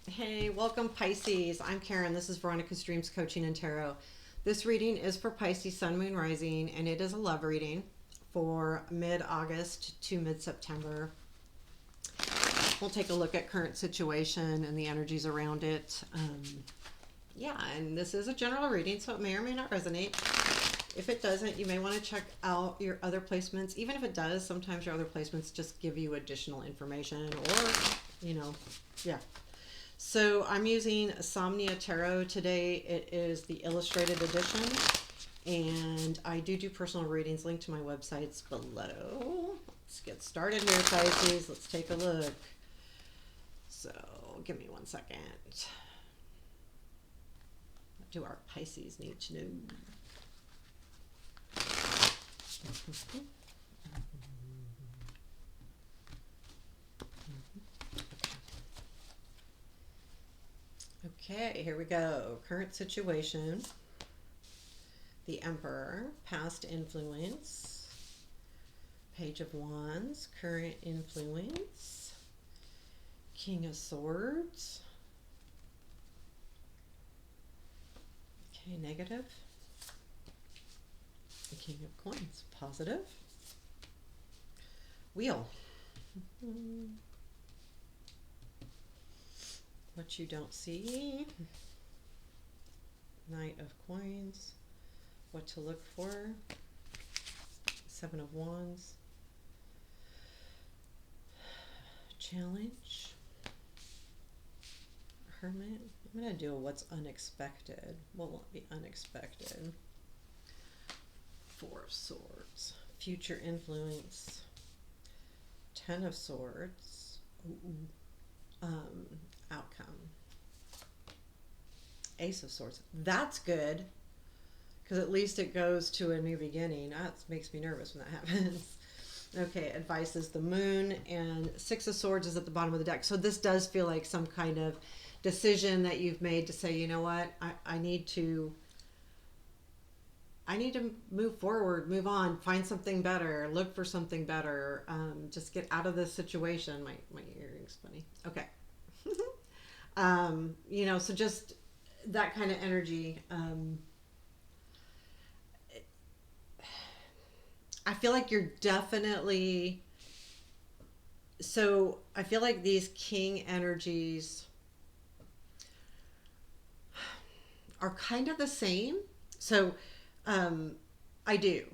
Hey, welcome Pisces. I'm Karen. This is Veronica's Dreams Coaching and Tarot. This reading is for Pisces Sun, Moon, Rising, and it is a love reading for mid-August to mid-September. We'll take a look at current situation and the energies around it. And this is a general reading, so it may or may not resonate. If it doesn't, you may want to check out your other placements. Even if it does, sometimes your other placements just give you additional information or. So I'm using Somnia Tarot today. It is the illustrated edition, and I do personal readings. Linked to my websites below. Let's get started here, Pisces. Let's take a look. So give me 1 second. What do our Pisces need to know? Okay, here we go. Current situation. The Emperor, past influence. Page of Wands, current influence. King of Swords. Okay, negative. The King of Coins, positive. Wheel. What you don't see. Knight of Coins. What to look for. Seven of Wands. Challenge. Hermit. I'm going to do a what's unexpected. What won't be unexpected? Four of Swords. Future influence. Ten of Swords. Outcome. Ace of Swords. That's good, because at least it goes to a new beginning. That makes me nervous when that happens. Okay, advice is the Moon, and Six of Swords is at the bottom of the deck. So this does feel like some kind of decision that you've made to say, you know what, I need to move forward, move on, find something better, look for something better, just get out of this situation. My earring's funny. Okay. So just that kind of energy. I feel like you're definitely, so I feel like these king energies are kind of the same. So I do.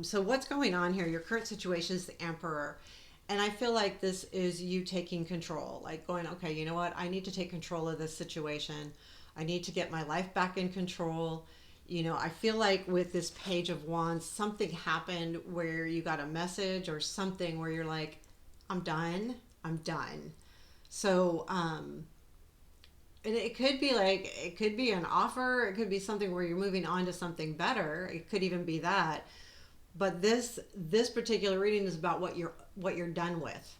So what's going on here? Your current situation is the Emperor. And I feel like this is you taking control, like going, okay, you know what? I need to take control of this situation. I need to get my life back in control. I feel like with this Page of Wands, something happened where you got a message or something where you're like, I'm done. I'm done. So, and it could be an offer. It could be something where you're moving on to something better. It could even be that. But this particular reading is about what you're done with,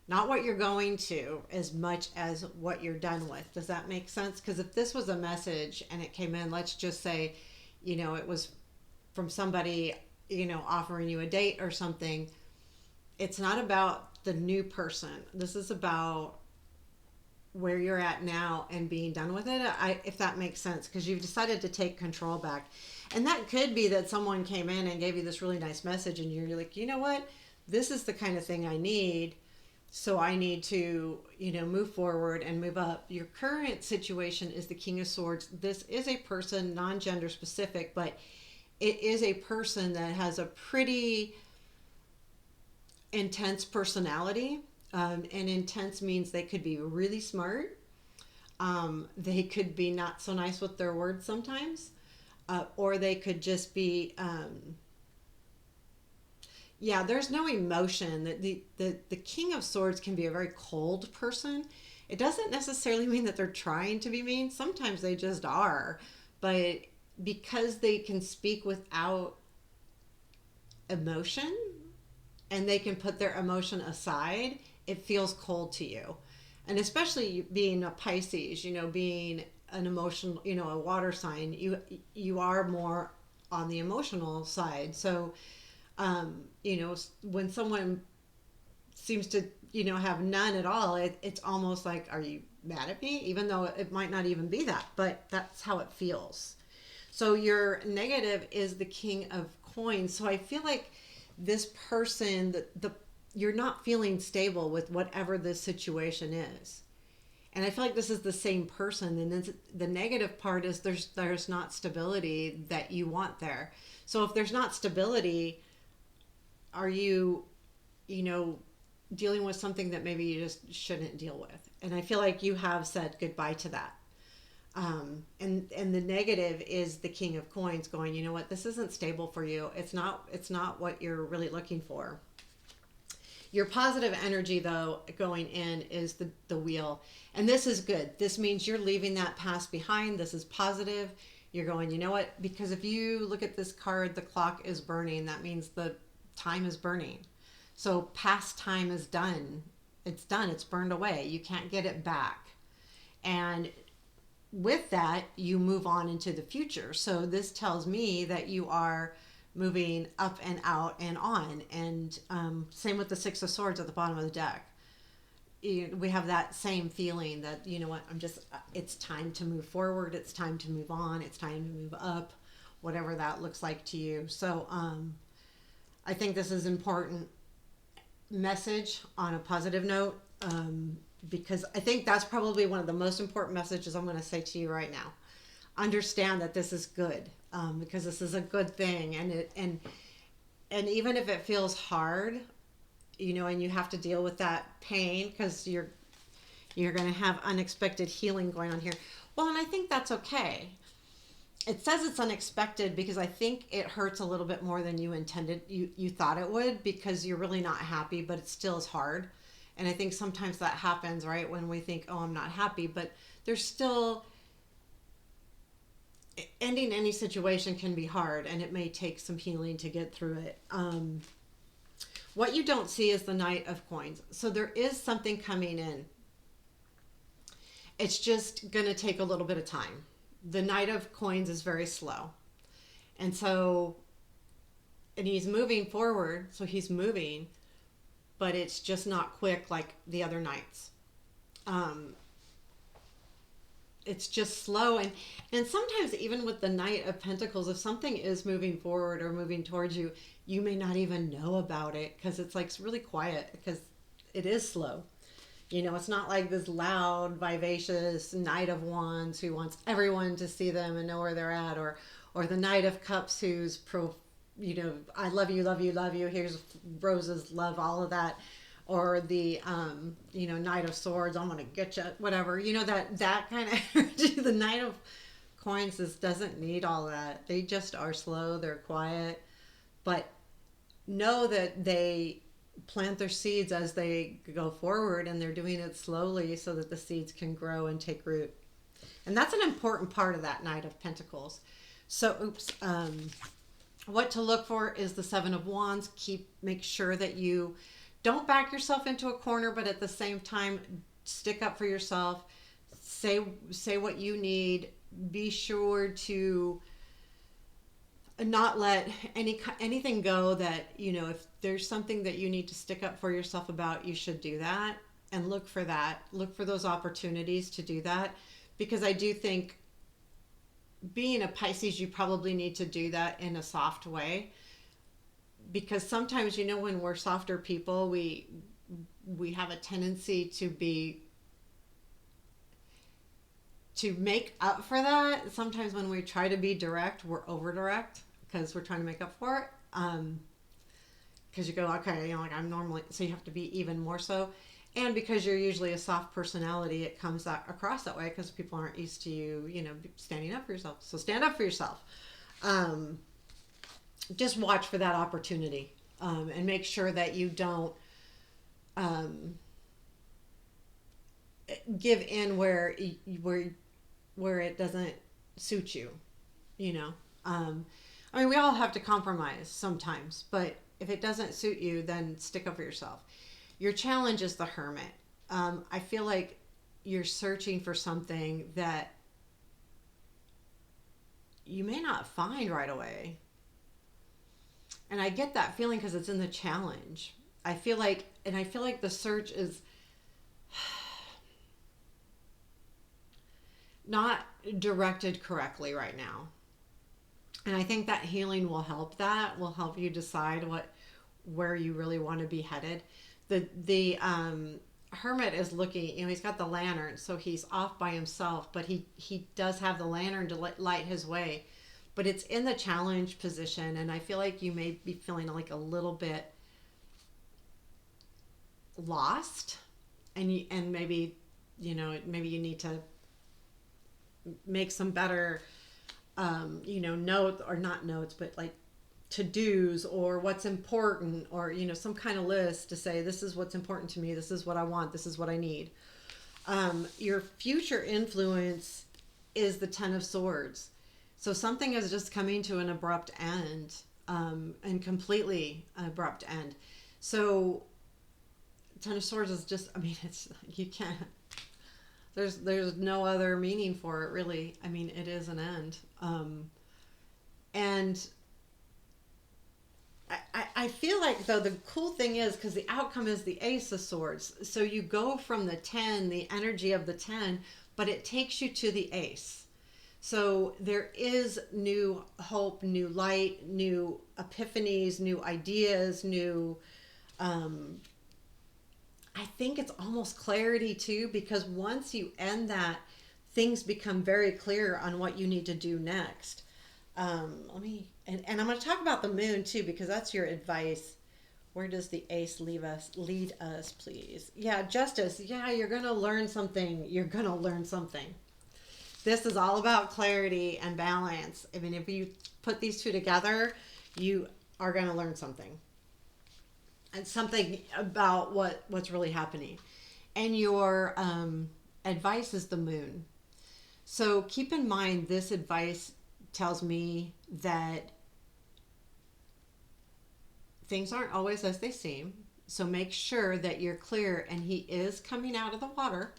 not what you're going to, as much as what you're done with. Does that make sense? Because if this was a message and it came in, let's just say, it was from somebody, offering you a date or something. It's not about the new person. This is about where you're at now and being done with it. If that makes sense, because you've decided to take control back. And that could be that someone came in and gave you this really nice message and you're like, you know what? This is the kind of thing I need. So I need to, move forward and move up. Your current situation is the King of Swords. This is a person, non-gender specific, but it is a person that has a pretty intense personality. And intense means they could be really smart. They could be not so nice with their words sometimes. Or they could just be, there's no emotion. The King of Swords can be a very cold person. It doesn't necessarily mean that they're trying to be mean. Sometimes they just are. But because they can speak without emotion and they can put their emotion aside, it feels cold to you. And especially being a Pisces, being an emotional, a water sign, you are more on the emotional side. So, when someone seems to, have none at all, it's almost like, are you mad at me, even though it might not even be that, but that's how it feels. So your negative is the King of Coins. So I feel like this person, the you're not feeling stable with whatever this situation is. And I feel like this is the same person. And then the negative part is there's not stability that you want there. So if there's not stability, are you, you know, dealing with something that maybe you just shouldn't deal with? And I feel like you have said goodbye to that. And the negative is the King of Coins going, you know what, this isn't stable for you. It's not what you're really looking for. Your positive energy, though, going in is the wheel. And this is good. This means you're leaving that past behind. This is positive. You're going, you know what? Because if you look at this card, the clock is burning. That means the time is burning. So past time is done. It's done. It's burned away. You can't get it back. And with that, you move on into the future. So this tells me that you are moving up and out and on. And same with the Six of Swords at the bottom of the deck. We have that same feeling that, you know what, it's time to move forward. It's time to move on. It's time to move up, whatever that looks like to you. So I think this is important message on a positive note, because I think that's probably one of the most important messages I'm going to say to you right now. Understand that this is good, because this is a good thing, and even if it feels hard, you know, and you have to deal with that pain because you're going to have unexpected healing going on here. Well, and I think that's okay. It says it's unexpected because I think it hurts a little bit more than you intended. You thought it would, because you're really not happy, but it still is hard. And I think sometimes that happens, right? When we think, oh, I'm not happy, but there's still, ending any situation can be hard, and it may take some healing to get through it. What you don't see is the Knight of Coins. So there is something coming in. It's just going to take a little bit of time. The Knight of Coins is very slow. And so, and he's moving forward, so he's moving, but it's just not quick like the other knights. It's just slow. And sometimes even with the Knight of Pentacles, if something is moving forward or moving towards you, you may not even know about it because it's like really quiet, because it is slow. You know, it's not like this loud, vivacious Knight of Wands who wants everyone to see them and know where they're at, or the Knight of Cups who's you know, I love you, love you, love you. Here's roses, love, all of that. Or the, you know, Knight of Swords, I'm going to get you, whatever. You know, that kind of energy. The Knight of Coins doesn't need all that. They just are slow. They're quiet. But know that they plant their seeds as they go forward, and they're doing it slowly so that the seeds can grow and take root. And that's an important part of that Knight of Pentacles. So, what to look for is the Seven of Wands. Make sure that you don't back yourself into a corner, but at the same time, stick up for yourself. Say what you need. Be sure to not let anything go that, you know, if there's something that you need to stick up for yourself about, you should do that, and look for that. Look for those opportunities to do that, because I do think, being a Pisces, you probably need to do that in a soft way, because sometimes, you know, when we're softer people, we have a tendency to make up for that. Sometimes when we try to be direct, we're over direct because we're trying to make up for it. Because you go, okay, you know, like I'm normally, so you have to be even more so. And because you're usually a soft personality, it comes across that way because people aren't used to you, you know, standing up for yourself. So stand up for yourself. Just watch for that opportunity, and make sure that you don't give in where it doesn't suit you. You know, I mean, we all have to compromise sometimes, but if it doesn't suit you, then stick up for yourself. Your challenge is the Hermit. I feel like you're searching for something that you may not find right away. And I get that feeling because it's in the challenge. I feel like the search is, not directed correctly right now. And I think that healing will help, that will help you decide where you really want to be headed. The hermit is looking, he's got the lantern, so he's off by himself, but he does have the lantern to light his way. But it's in the challenge position, and I feel like you may be feeling like a little bit lost, and maybe maybe you need to make some better note, or not notes, but like to do's, or what's important, or some kind of list to say, this is what's important to me, this is what I want, this is what I need. Your future influence is the Ten of Swords. So something is just coming to an abrupt end, and completely abrupt end. So Ten of Swords is just, it's, you can't, there's no other meaning for it, really. It is an end. And I feel like, though, the cool thing is, because the outcome is the Ace of Swords, so you go from the 10, the energy of the 10, but it takes you to the Ace. So there is new hope, new light, new epiphanies, new ideas, new I think it's almost clarity too, because once you end that, things become very clear on what you need to do next. And I'm going to talk about the moon too, because that's your advice. Where does the Ace lead us, please? Yeah, justice. Yeah, you're going to learn something. You're going to learn something. This is all about clarity and balance. If you put these two together, you are going to learn something. And something about what's really happening. And your advice is the moon. So keep in mind, this advice tells me that things aren't always as they seem. So make sure that you're clear, and he is coming out of the water.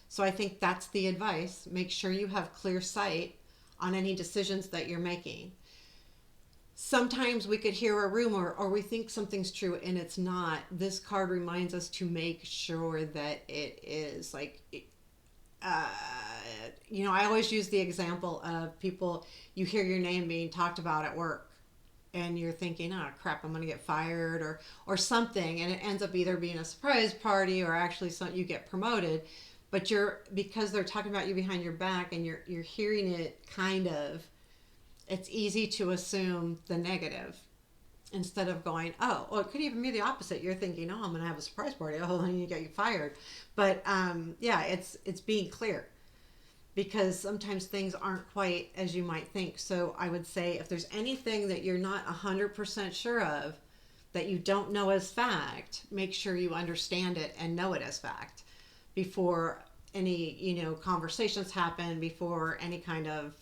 So I think that's the advice. Make sure you have clear sight on any decisions that you're making. Sometimes we could hear a rumor, or we think something's true and it's not. This card reminds us to make sure that it is. I always use the example of people, you hear your name being talked about at work, and you're thinking, oh crap, I'm going to get fired, or something, and it ends up either being a surprise party, or actually you get promoted, but because they're talking about you behind your back, and you're hearing it kind of, it's easy to assume the negative instead of going, oh, well, it could even be the opposite. You're thinking, oh, I'm going to have a surprise party. Oh, and you get you fired. But it's being clear, because sometimes things aren't quite as you might think. So I would say, if there's anything that you're not 100% sure of, that you don't know as fact, make sure you understand it and know it as fact before any, conversations happen, before any kind of,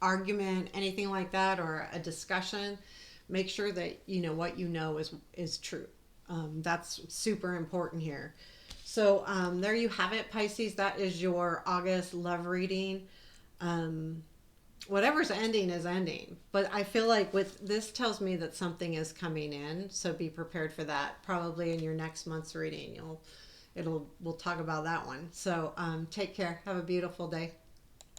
argument, anything like that, or a discussion. Make sure that what is true. That's super important here. So there you have it, Pisces. That is your August love reading. Whatever's ending is ending, but I feel like with this tells me that something is coming in, so be prepared for that. Probably in your next month's reading, we'll talk about that one. So take care. Have a beautiful day.